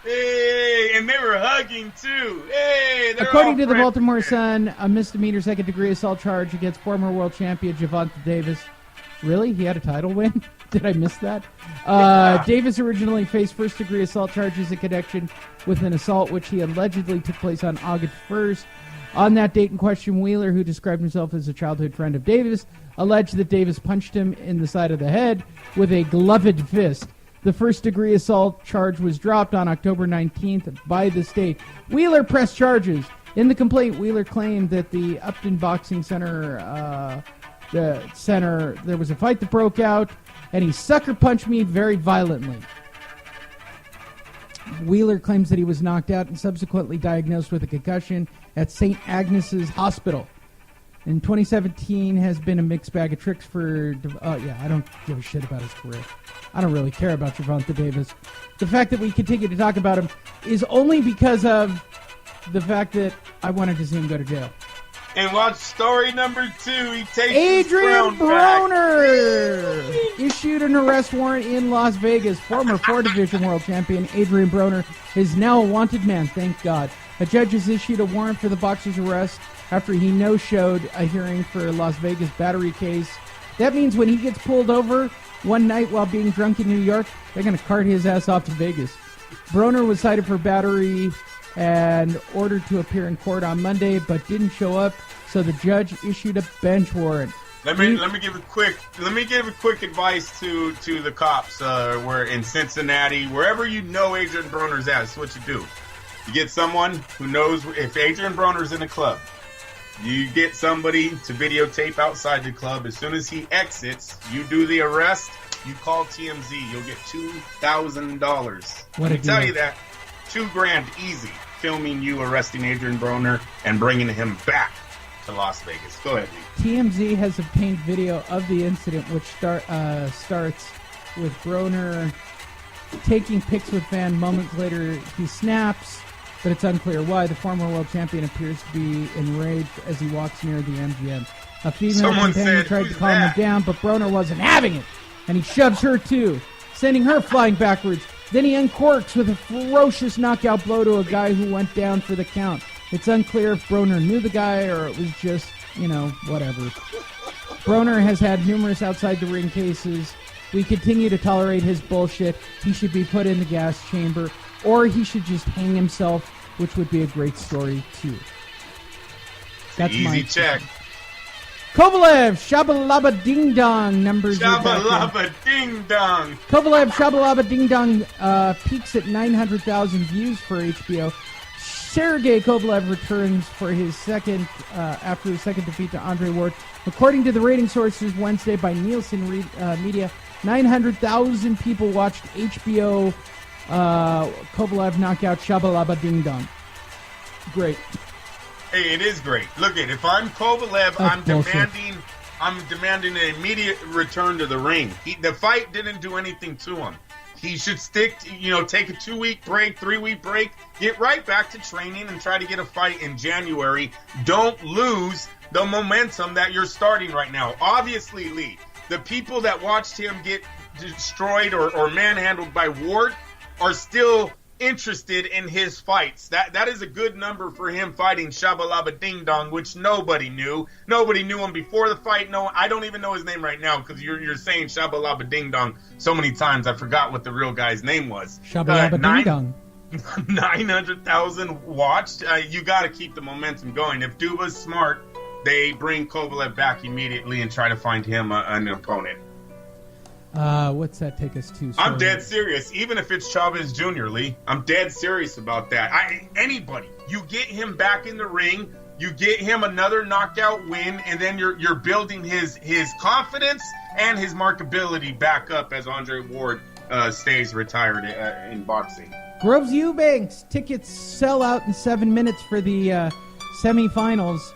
Hey, and they were hugging too. Hey, According to the Baltimore Sun, a misdemeanor second-degree assault charge against former world champion Gervonta Davis. Really? He had a title win? Did I miss that? Davis originally faced first-degree assault charges in connection with an assault which he allegedly took place on August 1st. On that date in question, Wheeler, who described himself as a childhood friend of Davis, alleged that Davis punched him in the side of the head with a gloved fist. The first-degree assault charge was dropped on October 19th by the state. Wheeler pressed charges. In the complaint, Wheeler claimed that the Upton Boxing Center, there was a fight that broke out, and he sucker punched me very violently. Wheeler claims that he was knocked out and subsequently diagnosed with a concussion at St. Agnes's Hospital. In 2017 has been a mixed bag of tricks for... I don't give a shit about his career. I don't really care about Gervonta Davis. The fact that we continue to talk about him is only because of the fact that I wanted to see him go to jail. And watch story number 2. He takes Adrian Broner issued an arrest warrant in Las Vegas. Former 4-division world champion Adrian Broner is now a wanted man, thank God. A judge has issued a warrant for the boxer's arrest after he no-showed a hearing for a Las Vegas battery case. That means when he gets pulled over one night while being drunk in New York, they're going to cart his ass off to Vegas. Broner was cited for battery and ordered to appear in court on Monday, but didn't show up, so the judge issued a bench warrant. Let me give a quick advice to the cops. We're in Cincinnati, wherever you know Adrian Broner's at. That's what you do. You get someone who knows if Adrian Broner's in a club. You get somebody to videotape outside the club. As soon as he exits, you do the arrest. You call TMZ. You'll get $2,000. What I tell you that, $2,000 easy. Filming you arresting Adrian Broner and bringing him back to Las Vegas. Go ahead, Lee. TMZ has obtained video of the incident, which starts with Broner taking pics with fan. Moments later, he snaps, but it's unclear why. The former world champion appears to be enraged as he walks near the MGM. A female companion tried to calm him down, but Broner wasn't having it, and he shoves her too, sending her flying backwards. Then he uncorks with a ferocious knockout blow to a guy who went down for the count. It's unclear if Broner knew the guy or it was just, whatever. Broner has had numerous outside-the-ring cases. We continue to tolerate his bullshit. He should be put in the gas chamber, or he should just hang himself, which would be a great story, too. That's easy check. Kovalev, Shabalaba Ding Dong numbers. Shabalaba Ding Dong. Kovalev, Shabalaba Ding Dong peaks at 900,000 views for HBO. Sergey Kovalev returns for his second after his second defeat to Andre Ward. According to the rating sources Wednesday by Nielsen Media, 900,000 people watched HBO Kovalev knock out Shabalaba Ding Dong. Great. Hey, it is great. Look at if I'm Kovalev, I'm demanding an immediate return to the ring. The fight didn't do anything to him. He should stick, take a 2-week break, 3-week break, get right back to training and try to get a fight in January. Don't lose the momentum that you're starting right now. Obviously, Lee, the people that watched him get destroyed or manhandled by Ward are still interested in his fights. That is a good number for him fighting Shabalaba Ding Dong, which nobody knew. Nobody knew him before the fight. No, I don't even know his name right now because you're saying Shabalaba Ding Dong so many times. I forgot what the real guy's name was. Shabalaba Ding Dong. 900,000 watched. You got to keep the momentum going. If Duba's smart, they bring Kovalev back immediately and try to find him an opponent. What's that take us to? I'm dead serious. Even if it's Chavez Jr., Lee, I'm dead serious about that. Anybody, you get him back in the ring, you get him another knockout win, and then you're building his confidence and his markability back up as Andre Ward stays retired in boxing. Groves Eubanks tickets sell out in 7 minutes for the semifinals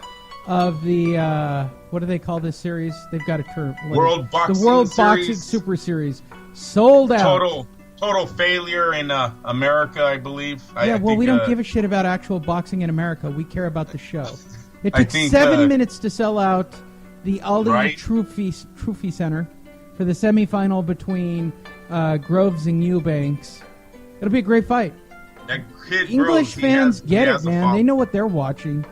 of the what do they call this series? They've got a term. World Boxing the World Series. Boxing Super Series sold out. Total failure in America, I believe. We don't give a shit about actual boxing in America. We care about the show. It took 7 minutes to sell out the Ali Trophy Center for the semifinal between Groves and Eubanks. It'll be a great fight. That kid, English bro, fans get he it, has a man. fault. They know what they're watching.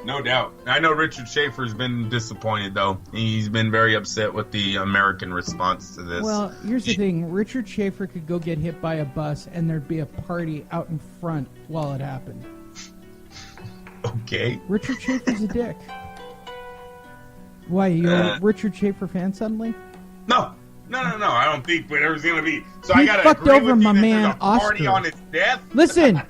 No doubt. I know Richard Schaefer's been disappointed, though. He's been very upset with the American response to this. Well, here's the thing. Richard Schaefer could go get hit by a bus, and there'd be a party out in front while it happened. Okay. Richard Schaefer's a dick. Why, you're a Richard Schaefer fan suddenly? No. I don't think there's going to be. So He I got to fucked agree over with you my that man, there's a party Oscar. on his death. Listen,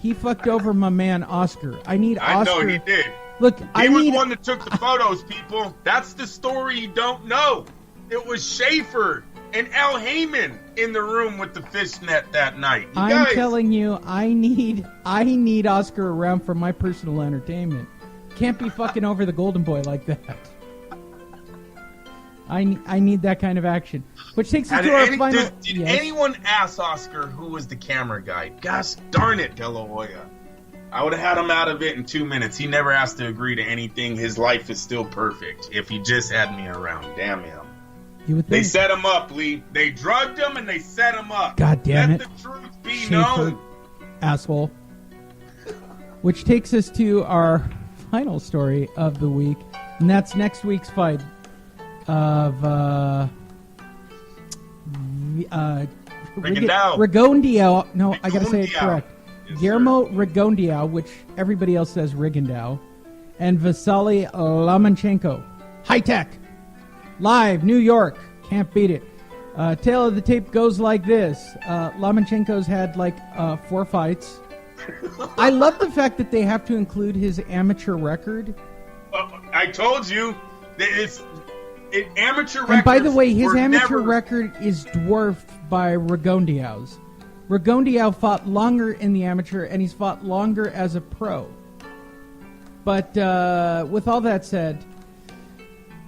he fucked over my man Oscar. I need I Oscar. know he did. Look, He was the one that took the photos, people. That's the story you don't know. It was Schaefer and Al Heyman in the room with the fishnet that night. You I'm guys, telling you, I need Oscar around for my personal entertainment. Can't be fucking over the golden boy like that. I need that kind of action. Which takes us to our final... Did Yes. anyone ask Oscar who was the camera guy? Gosh darn it, De La Hoya. I would have had him out of it in 2 minutes. He never has to agree to anything. His life is still perfect if he just had me around. Damn him. You would They think. set him up, Lee. They drugged him and they set him up. God damn Let it. the truth be Schaefer, known. asshole. Which takes us to our final story of the week, and that's next week's fight of Rigondeaux. No, I gotta say it correct. Yes, Guillermo Rigondeaux, which everybody else says Rigondeaux, and Vasily Lomachenko. High tech. Live, New York. Can't beat it. Tale of the tape goes like this. Lomachenko's had like 4 fights. I love the fact that they have to include his amateur record. I told you that amateur records. And by the way, his were amateur never- record is dwarfed by Rigondeaux's. Rigondeaux fought longer in the amateur, and he's fought longer as a pro. But with all that said,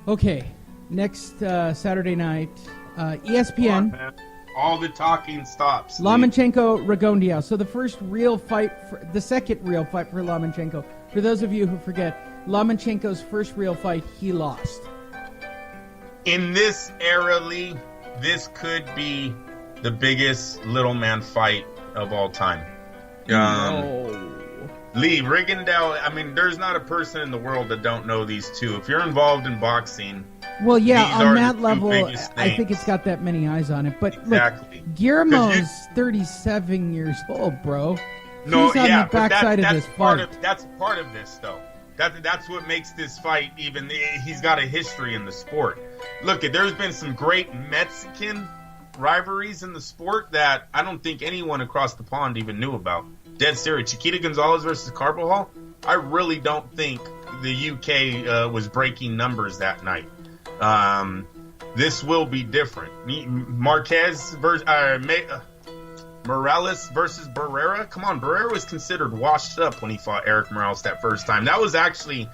okay, next Saturday night, ESPN. All the talking stops. Lomachenko, Rigondeaux. So the second real fight for Lomachenko. For those of you who forget, Lomachenko's first real fight, he lost. In this era, Lee, this could be the biggest little man fight of all time. Lee, Rigondeaux, I mean, there's not a person in the world that don't know these two. If you're involved in boxing, well, yeah, these are on the that two level, biggest I think names. it's got that many eyes on it. But Exactly. look, Guillermo's 37 years old, bro. No, He's on yeah, the but backside of that's this part fight. that's part of this, though. That's what makes this fight even. He's got a history in the sport. Look, there's been some great Mexican rivalries in the sport that I don't think anyone across the pond even knew about. Dead serious. Chiquita Gonzalez versus Carbajal. I really don't think the UK was breaking numbers that night. This will be different. Marquez versus Morales versus Barrera. Come on, Barrera was considered washed up when he fought Eric Morales that first time. That was actually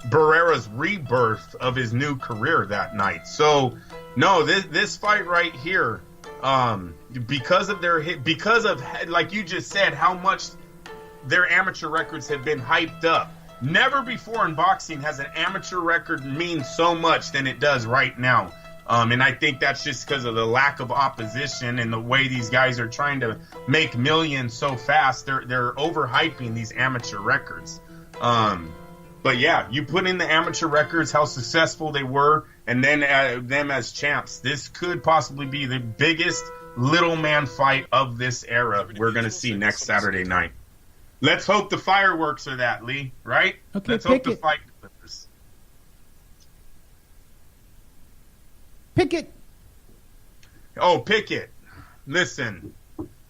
Barrera's rebirth of his new career that night. So, no, this fight right here, because of like you just said, how much their amateur records have been hyped up. Never before in boxing has an amateur record mean so much than it does right now. And I think that's just because of the lack of opposition and the way these guys are trying to make millions so fast. They're overhyping these amateur records. But yeah, you put in the amateur records, how successful they were, and then them as champs. This could possibly be the biggest little man fight of this era we're going to see next Saturday night. Let's hope the fireworks are that, Lee, right? Okay, Let's hope the pick it. fight delivers. Pick it. Oh, pick it. Listen,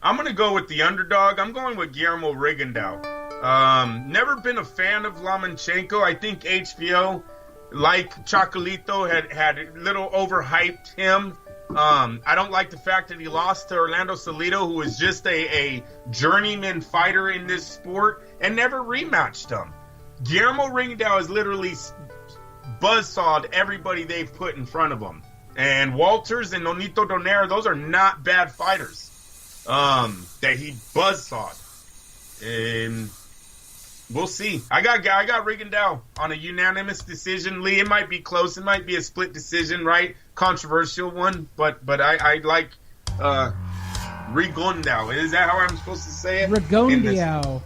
I'm going to go with the underdog. I'm going with Guillermo Rigondeaux. Never been a fan of Lomachenko. I think HBO, like Chocolito, had a little overhyped him. I don't like the fact that he lost to Orlando Salido, who was just a journeyman fighter in this sport, and never rematched him. Guillermo Rigondeaux has literally buzzsawed everybody they've put in front of him. And Walters and Nonito Donaire, those are not bad fighters that he buzzsawed. And we'll see. I got Rigondeaux on a unanimous decision. Lee, it might be close. It might be a split decision, right? Controversial one, but I like Rigondeaux. Is that how I'm supposed to say it? Rigondeaux.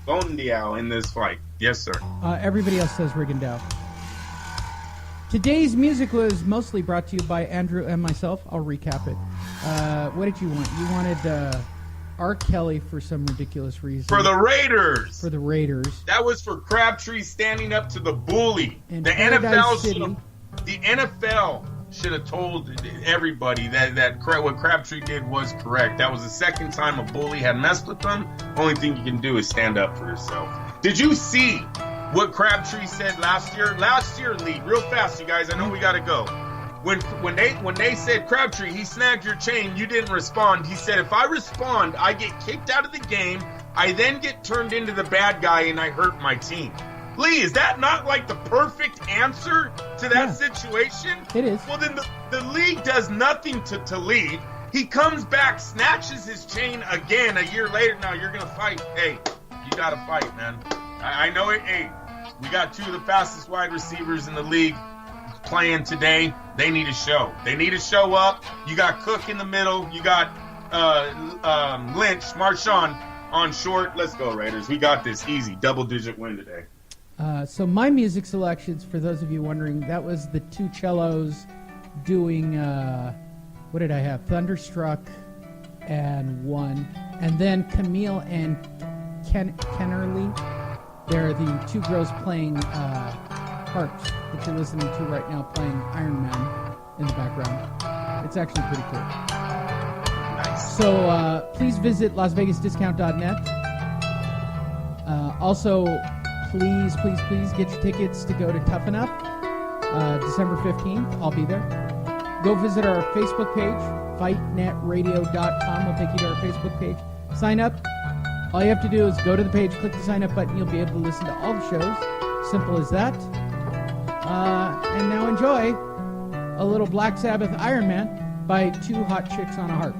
Rigondeaux in this fight. Yes, sir. Everybody else says Rigondeaux. Today's music was mostly brought to you by Andrew and myself. I'll recap it. What did you want? You wanted R. Kelly for some ridiculous reason. For the Raiders. For the Raiders. That was for Crabtree standing up to the bully. In the Paradise NFL should have told everybody that what Crabtree did was correct. That was the second time a bully had messed with them. Only thing you can do is stand up for yourself. Did you see what Crabtree said last year? Last year, Lee, real fast, you guys. I know we got to go. When they said, Crabtree, he snagged your chain, you didn't respond. He said, if I respond, I get kicked out of the game. I then get turned into the bad guy and I hurt my team. Lee, is that not like the perfect answer to that situation? It is. Well, then the league does nothing to lead. He comes back, snatches his chain again a year later. Now you're going to fight. Hey, you got to fight, man. I know it. Hey, we got two of the fastest wide receivers in the league playing today. They need to show. They need to show up. You got Cook in the middle. You got Lynch, Marshawn on short. Let's go, Raiders. We got this easy. Double-digit win today. So my music selections, for those of you wondering, that was the two cellos doing, what did I have? Thunderstruck and One. And then Camille and Kennerly, they're the two girls playing harps that you're listening to right now, playing Iron Man in the background. It's actually pretty cool. Nice. So please visit LasVegasDiscount.net. Also, please get your tickets to go to Tough Enough, December 15th. I'll be there. Go visit our Facebook page, fightnetradio.com. We'll take you to our Facebook page. Sign up. All you have to do is go to the page, click the sign up button. You'll be able to listen to all the shows. Simple as that. And now enjoy a little Black Sabbath Iron Man by two hot chicks on a harp.